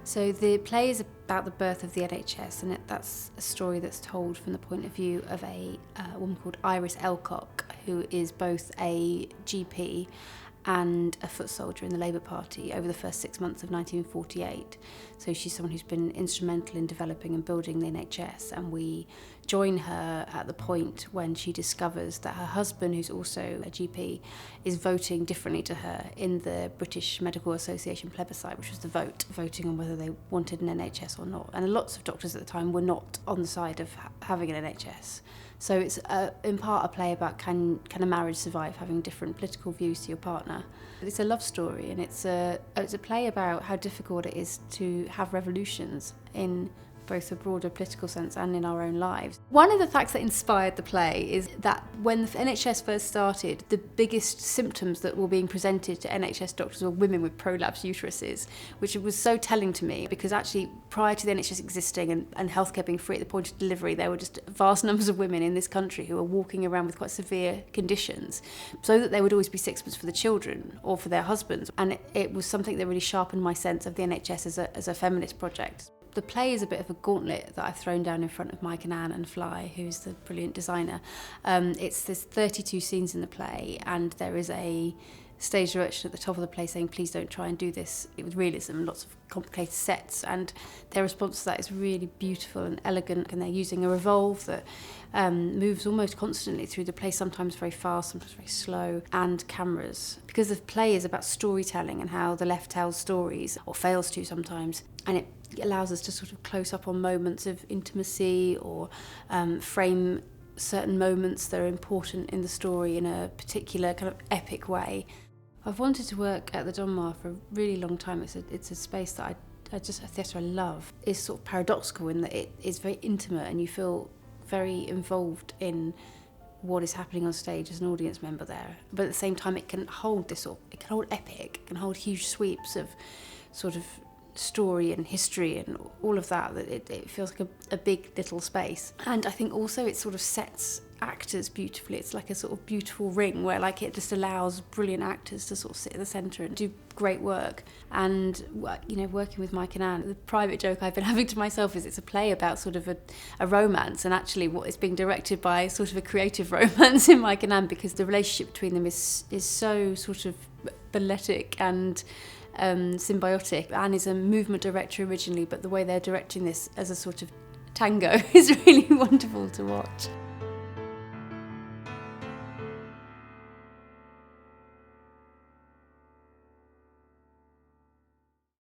So the play is about the birth of the NHS, and that's a story that's told from the point of view of a woman called Iris Elcock, who is both a GP and a foot soldier in the Labour Party over the first 6 months of 1948. So she's someone who's been instrumental in developing and building the NHS, and we join her at the point when she discovers that her husband, who's also a GP, is voting differently to her in the British Medical Association plebiscite, which was the voting on whether they wanted an NHS or not. And lots of doctors at the time were not on the side of having an NHS. So it's in part a play about can a marriage survive having different political views to your partner. It's a love story, and it's a play about how difficult it is to have revolutions in both a broader political sense and in our own lives. One of the facts that inspired the play is that when the NHS first started, the biggest symptoms that were being presented to NHS doctors were women with prolapsed uteruses, which was so telling to me, because actually prior to the NHS existing and healthcare being free at the point of delivery, there were just vast numbers of women in this country who were walking around with quite severe conditions, so that there would always be sixpence for the children or for their husbands. And it was something that really sharpened my sense of the NHS as a feminist project. The play is a bit of a gauntlet that I've thrown down in front of Mike and Ann and Fly, who's the brilliant designer. There's 32 scenes in the play, and there is a stage direction at the top of the play saying, please don't try and do this with realism, lots of complicated sets, and their response to that is really beautiful and elegant, and they're using a revolve that moves almost constantly through the play, sometimes very fast, sometimes very slow, and cameras. Because the play is about storytelling and how the left tells stories, or fails to sometimes, and it allows us to sort of close up on moments of intimacy or frame certain moments that are important in the story in a particular kind of epic way. I've wanted to work at the Donmar for a really long time. It's a space that a theatre I love. It's sort of paradoxical in that it is very intimate, and you feel very involved in what is happening on stage as an audience member there. But at the same time, it can hold it can hold epic, it can hold huge sweeps of sort of story and history and all of that. It feels like a big little space. And I think also it sort of sets actors beautifully. It's like a sort of beautiful ring where like it just allows brilliant actors to sort of sit at the centre and do great work. And working with Mike and Ann, the private joke I've been having to myself is it's a play about sort of a romance, and actually what is being directed by sort of a creative romance in Mike and Ann, because the relationship between them is so sort of balletic and symbiotic. Anne is a movement director originally, but the way they're directing this as a sort of tango is really wonderful to watch.